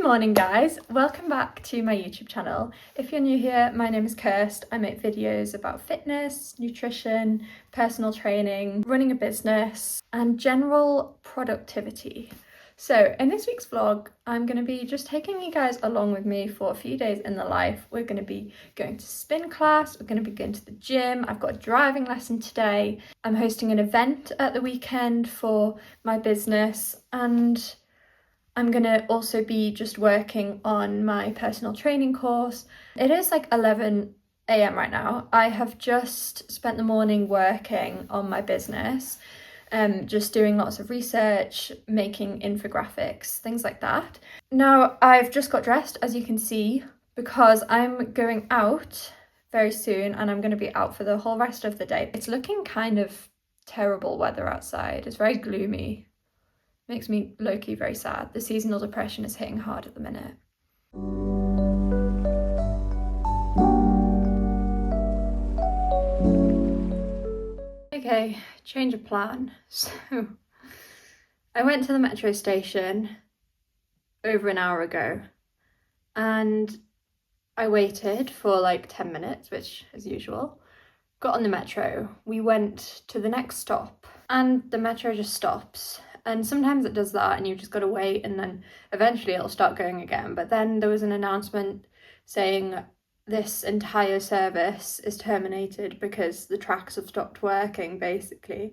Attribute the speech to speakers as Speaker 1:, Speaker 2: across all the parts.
Speaker 1: morning guys, welcome back to my YouTube channel. If you're new here, my name is Kirst. I make videos about fitness, nutrition, personal training, running a business and general productivity. So in this week's vlog, I'm going to be just taking you guys along with me for a few days in the life. We're going to be going to spin class, we're going to be going to the gym, I've got a driving lesson today, I'm hosting an event at the weekend for my business, and I'm going to also be just working on my personal training course. It is like 11 a.m. right now. I have just spent the morning working on my business, just doing lots of research, making infographics, things like that. Now, I've just got dressed, as you can see, because I'm going out very soon and I'm going to be out for the whole rest of the day. It's looking kind of terrible weather outside. It's very gloomy. Makes me low-key very sad. The seasonal depression is hitting hard at the minute. Okay, change of plan. So I went to the metro station over an hour ago and I waited for like 10 minutes, which as usual. Got on the metro, we went to the next stop and the metro just stops. And sometimes it does that and you've just got to wait and then eventually it'll start going again. But then there was an announcement saying this entire service is terminated because the tracks have stopped working, basically.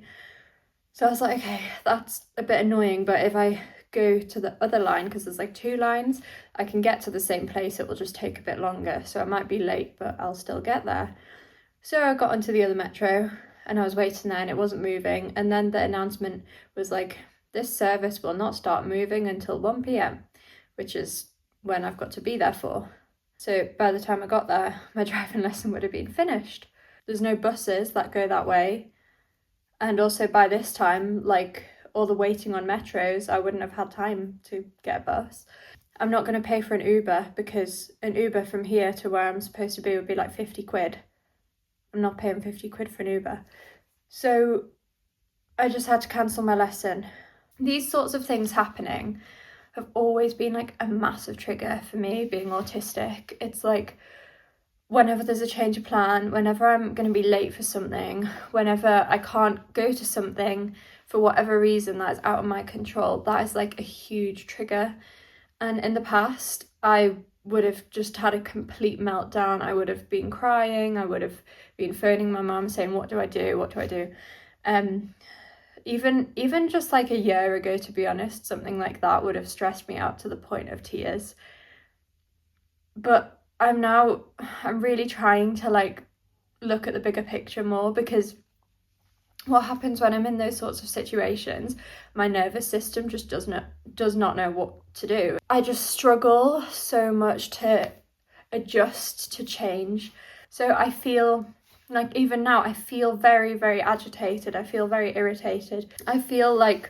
Speaker 1: So I was like, okay, that's a bit annoying, but if I go to the other line, because there's like two lines, I can get to the same place. It will just take a bit longer. So I might be late, but I'll still get there. So I got onto the other metro and I was waiting there and it wasn't moving. And then the announcement was like, this service will not start moving until 1 p.m, which is when I've got to be there for. So by the time I got there, my driving lesson would have been finished. There's no buses that go that way. And also by this time, like all the waiting on metros, I wouldn't have had time to get a bus. I'm not going to pay for an Uber because an Uber from here to where I'm supposed to be would be like 50 quid. I'm not paying 50 quid for an Uber. So I just had to cancel my lesson. These sorts of things happening have always been like a massive trigger for me, being autistic. It's like whenever there's a change of plan, whenever I'm going to be late for something, whenever I can't go to something for whatever reason that is out of my control, that is like a huge trigger. And in the past, I would have just had a complete meltdown. I would have been crying. I would have been phoning my mum saying, what do I do? What do I do? Even just like a year ago, to be honest, something like that would have stressed me out to the point of tears. But I'm really trying to like look at the bigger picture more, because what happens when I'm in those sorts of situations, my nervous system just does not know what to do. I just struggle so much to adjust to change. So I feel like even now I feel very, very agitated. I feel very irritated. I feel like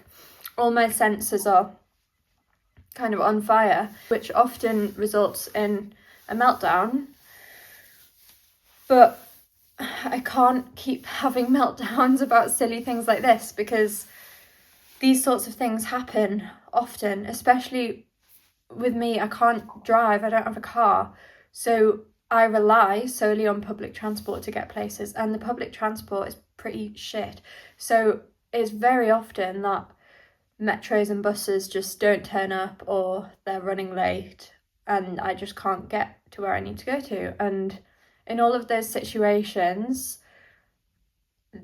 Speaker 1: all my senses are kind of on fire, which often results in a meltdown. But I can't keep having meltdowns about silly things like this, because these sorts of things happen often, especially with me. I can't drive, I don't have a car. So I rely solely on public transport to get places, and the public transport is pretty shit. So it's very often that metros and buses just don't turn up, or they're running late and I just can't get to where I need to go to. And in all of those situations,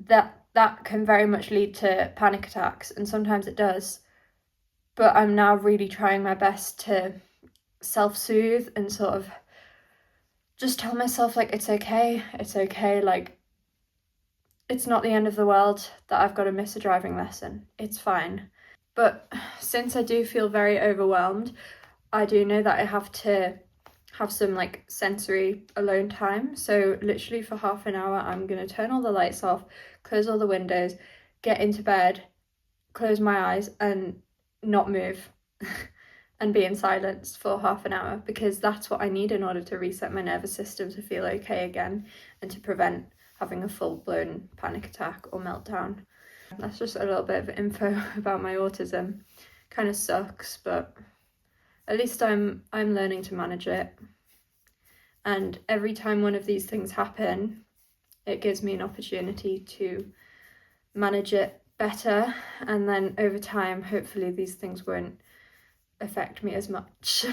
Speaker 1: that can very much lead to panic attacks, and sometimes it does. But I'm now really trying my best to self-soothe and sort of just tell myself, like, it's okay, like, it's not the end of the world that I've got to miss a driving lesson. It's fine. But since I do feel very overwhelmed, I do know that I have to have some like sensory alone time. So literally for half an hour, I'm going to turn all the lights off, close all the windows, get into bed, close my eyes and not move. And be in silence for half an hour, because that's what I need in order to reset my nervous system to feel okay again and to prevent having a full-blown panic attack or meltdown. That's just a little bit of info about my autism. Kind of sucks, but at least I'm learning to manage it. And every time one of these things happen, it gives me an opportunity to manage it better, and then over time, hopefully these things won't affect me as much.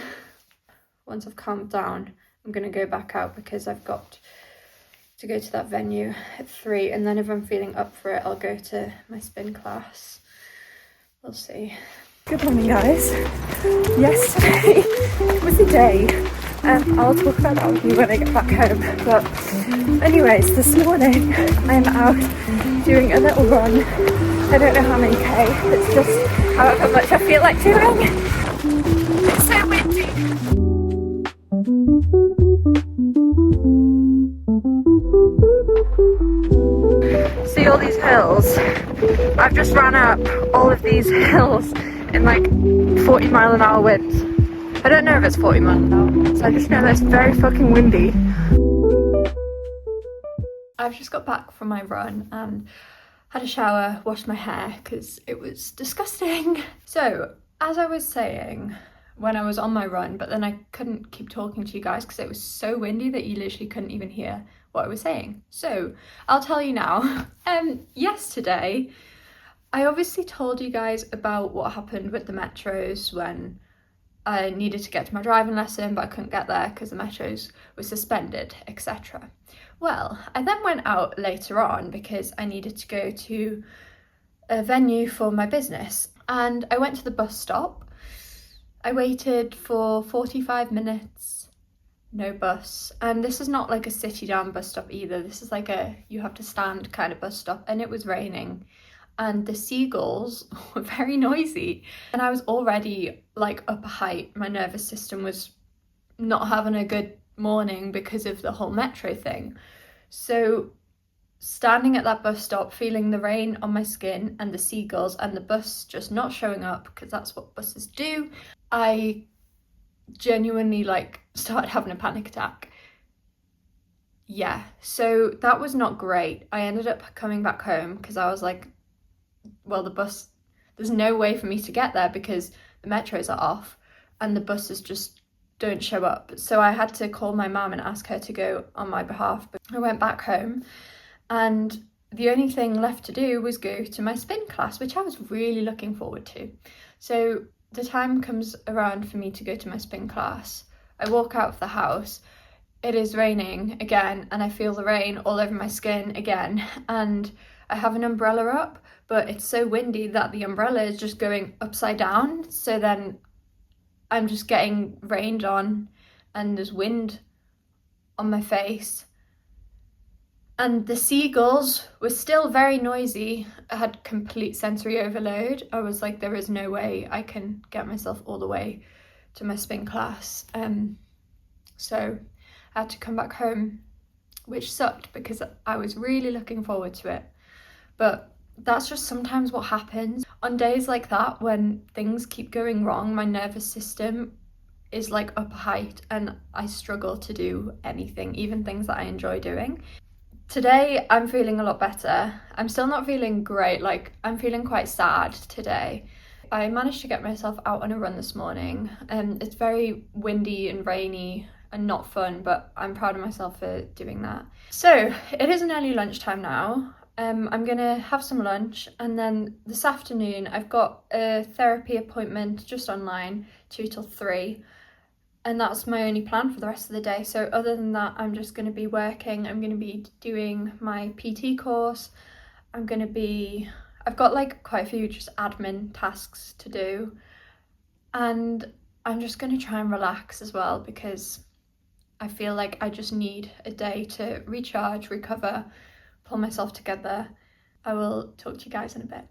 Speaker 1: Once I've calmed down, I'm going to go back out because I've got to go to that venue at 3, and then if I'm feeling up for it, I'll go to my spin class. We'll see. Good morning, guys. Yesterday was a day, and I'll talk about that with you when I get back home. But anyways, this morning I'm out doing a little run. I don't know how many K, it's just however much I feel like doing. It's so windy. See all these hills? I've just ran up all of these hills in like 40-mile-an-hour winds. I don't know if it's 40 miles an hour, so I just know that it's very fucking windy. I've just got back from my run and had a shower, washed my hair because it was disgusting. So, as I was saying when I was on my run, but then I couldn't keep talking to you guys because it was so windy that you literally couldn't even hear what I was saying. So, I'll tell you now. Yesterday, I obviously told you guys about what happened with the metros when I needed to get to my driving lesson, but I couldn't get there because the metros were suspended, etc. Well, I then went out later on because I needed to go to a venue for my business, and I went to the bus stop. I waited for 45 minutes, no bus, and this is not like a city down bus stop either. This is like a you have to stand kind of bus stop, and it was raining. And the seagulls were very noisy, and I was already like up a height. My nervous system was not having a good morning because of the whole metro thing. So standing at that bus stop, feeling the rain on my skin and the seagulls and the bus just not showing up, because that's what buses do, I genuinely like started having a panic attack. Yeah, so that was not great. I ended up coming back home because I was like, well, the bus, there's no way for me to get there because the metros are off and the buses just don't show up. So I had to call my mum and ask her to go on my behalf. But I went back home, and the only thing left to do was go to my spin class, which I was really looking forward to. So the time comes around for me to go to my spin class. I walk out of the house. It is raining again, and I feel the rain all over my skin again. And I have an umbrella up, but it's so windy that the umbrella is just going upside down. So then I'm just getting rained on, and there's wind on my face. And the seagulls were still very noisy. I had complete sensory overload. I was like, there is no way I can get myself all the way to my spin class. So I had to come back home, which sucked because I was really looking forward to it. But that's just sometimes what happens. On days like that, when things keep going wrong, my nervous system is like up a height and I struggle to do anything, even things that I enjoy doing. Today, I'm feeling a lot better. I'm still not feeling great, like I'm feeling quite sad today. I managed to get myself out on a run this morning, and it's very windy and rainy and not fun, but I'm proud of myself for doing that. So it is nearly lunchtime now. I'm gonna have some lunch, and then this afternoon I've got a therapy appointment just online, 2 till 3, and that's my only plan for the rest of the day. So other than that, I'm just gonna be working. I'm gonna be doing my PT course. I've got like quite a few just admin tasks to do, and I'm just gonna try and relax as well because I feel like I just need a day to recharge, recover, pull myself together. I will talk to you guys in a bit.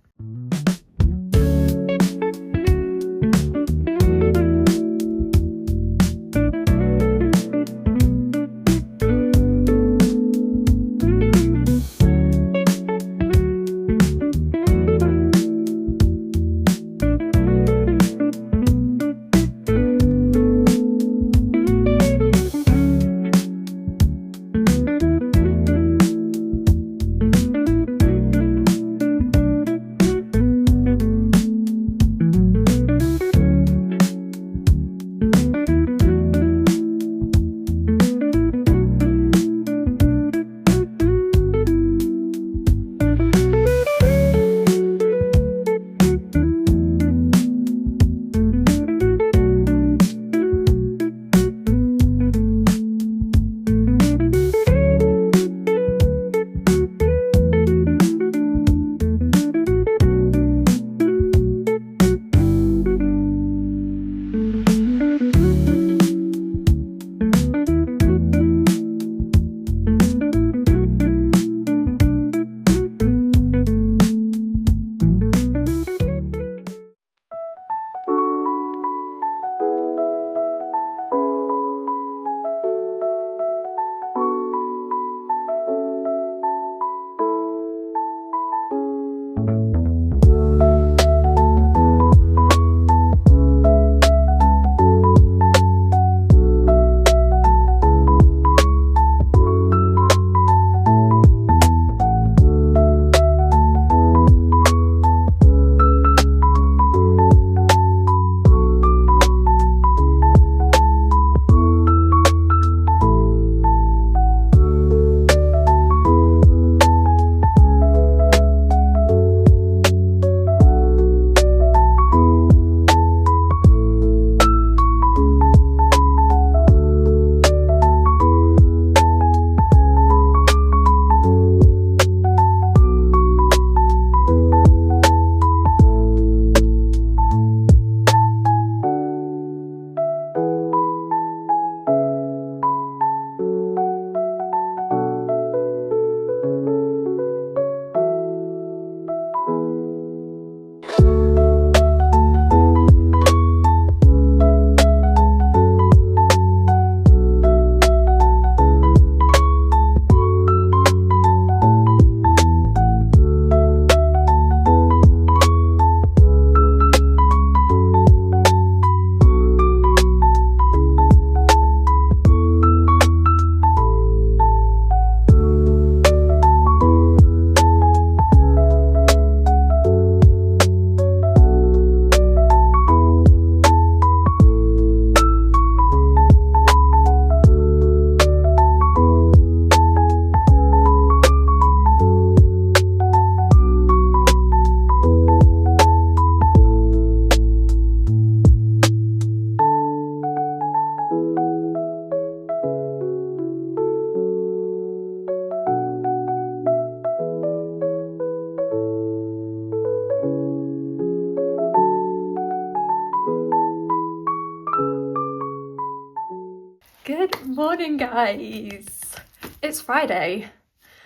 Speaker 1: Morning, guys. It's Friday.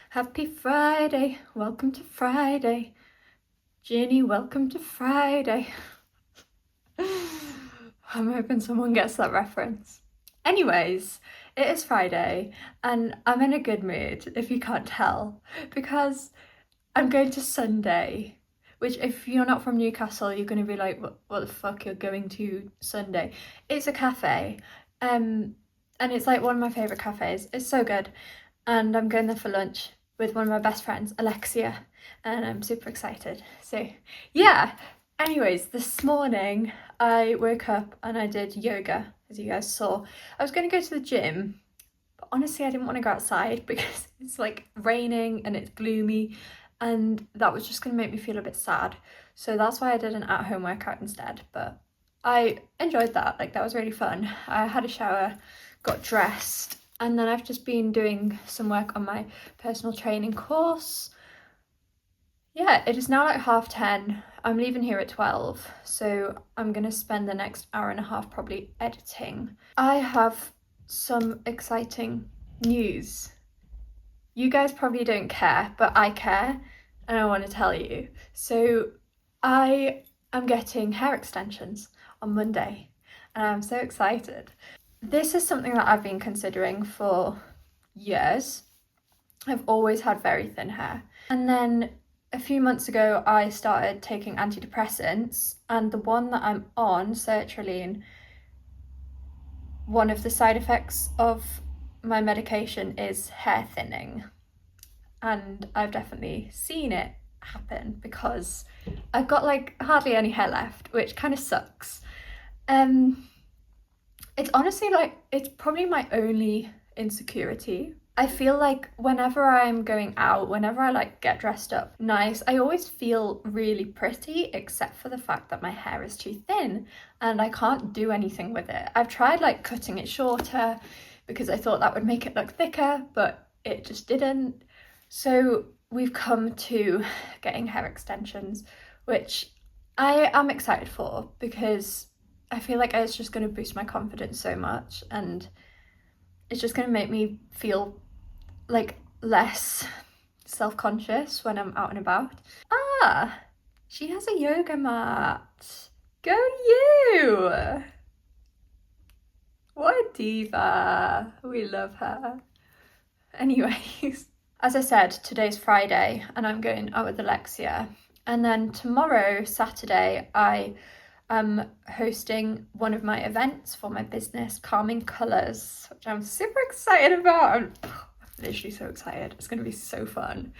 Speaker 1: Happy Friday. Welcome to Friday. Ginny, welcome to Friday. I'm hoping someone gets that reference. Anyways, it is Friday and I'm in a good mood, if you can't tell, because I'm going to Sunday, which if you're not from Newcastle, you're going to be like, what the fuck you're going to Sunday? It's a cafe, and it's like one of my favourite cafes. It's so good, and I'm going there for lunch with one of my best friends, Alexia, and I'm super excited. So yeah, anyways, this morning I woke up and I did yoga, as you guys saw. I was going to go to the gym, but honestly I didn't want to go outside because it's like raining and it's gloomy, and that was just going to make me feel a bit sad. So that's why I did an at-home workout instead, but I enjoyed that. Like, that was really fun. I had a shower, got dressed, and then I've just been doing some work on my personal training course. Yeah, it is now like 10:30. I'm leaving here at 12, so I'm gonna spend the next hour and a half probably editing. I have some exciting news. You guys probably don't care, but I care, and I want to tell you. So I am getting hair extensions on Monday, and I'm so excited. This is something that I've been considering for years. I've always had very thin hair. And then a few months ago, I started taking antidepressants, and the one that I'm on, sertraline, one of the side effects of my medication is hair thinning, and I've definitely seen it happen because I've got like hardly any hair left, which kind of sucks. It's honestly like, it's probably my only insecurity. I feel like whenever I'm going out, whenever I like get dressed up nice, I always feel really pretty, except for the fact that my hair is too thin and I can't do anything with it. I've tried like cutting it shorter because I thought that would make it look thicker, but it just didn't. So we've come to getting hair extensions, which I am excited for because I feel like it's just going to boost my confidence so much, and it's just going to make me feel like less self-conscious when I'm out and about. Ah, she has a yoga mat. Go you! What a diva. We love her. Anyways, as I said, today's Friday and I'm going out with Alexia. And then tomorrow, Saturday, I am hosting one of my events for my business, Calming Colours, which I'm super excited about. I'm literally so excited. It's going to be so fun.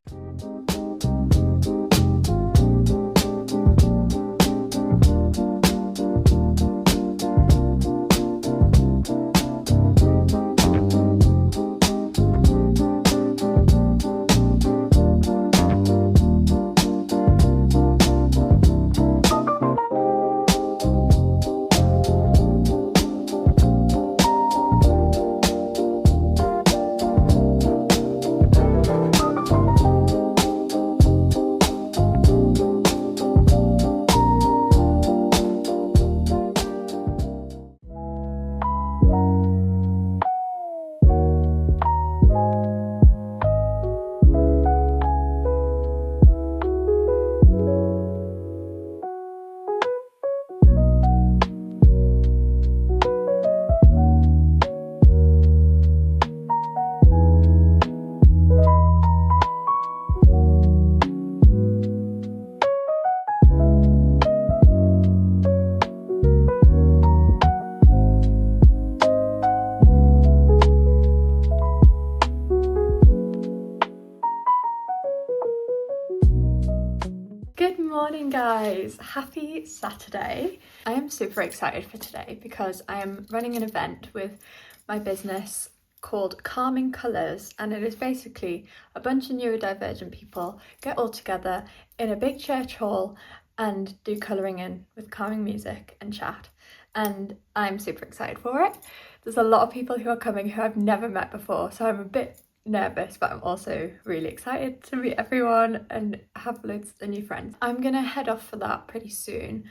Speaker 1: Good morning, guys. Happy Saturday. I am super excited for today because I am running an event with my business called Calming Colours, and it is basically a bunch of neurodivergent people get all together in a big church hall and do colouring in with calming music and chat, and I'm super excited for it. There's a lot of people who are coming who I've never met before, so I'm a bit nervous, but I'm also really excited to meet everyone and have loads of new friends. I'm gonna head off for that pretty soon.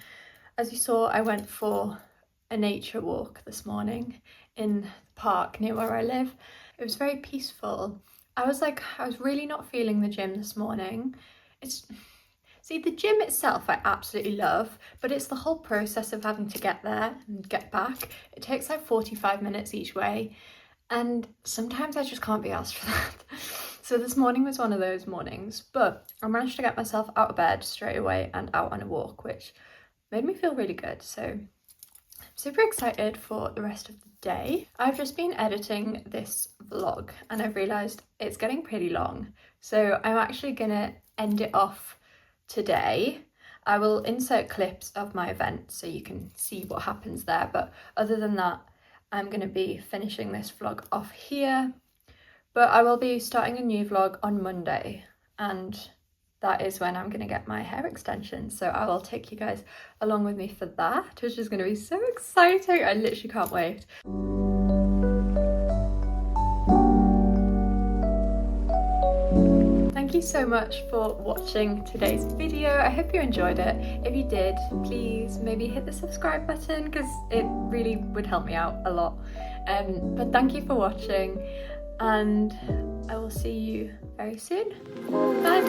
Speaker 1: As you saw, I went for a nature walk this morning in the park near where I live. It was very peaceful. I was really not feeling the gym this morning. See, the gym itself I absolutely love, but it's the whole process of having to get there and get back. It takes like 45 minutes each way, and sometimes I just can't be asked for that. So this morning was one of those mornings, but I managed to get myself out of bed straight away and out on a walk, which made me feel really good. So I'm super excited for the rest of the day. I've just been editing this vlog and I've realised it's getting pretty long. So I'm actually gonna end it off today. I will insert clips of my event so you can see what happens there. But other than that, I'm gonna be finishing this vlog off here. But I will be starting a new vlog on Monday, and that is when I'm going to get my hair extensions. So I will take you guys along with me for that, which is going to be so exciting. I literally can't wait. Thank you so much for watching today's video. I hope you enjoyed it. If you did, please maybe hit the subscribe button because it really would help me out a lot. But thank you for watching, and I will see you very soon. Bye.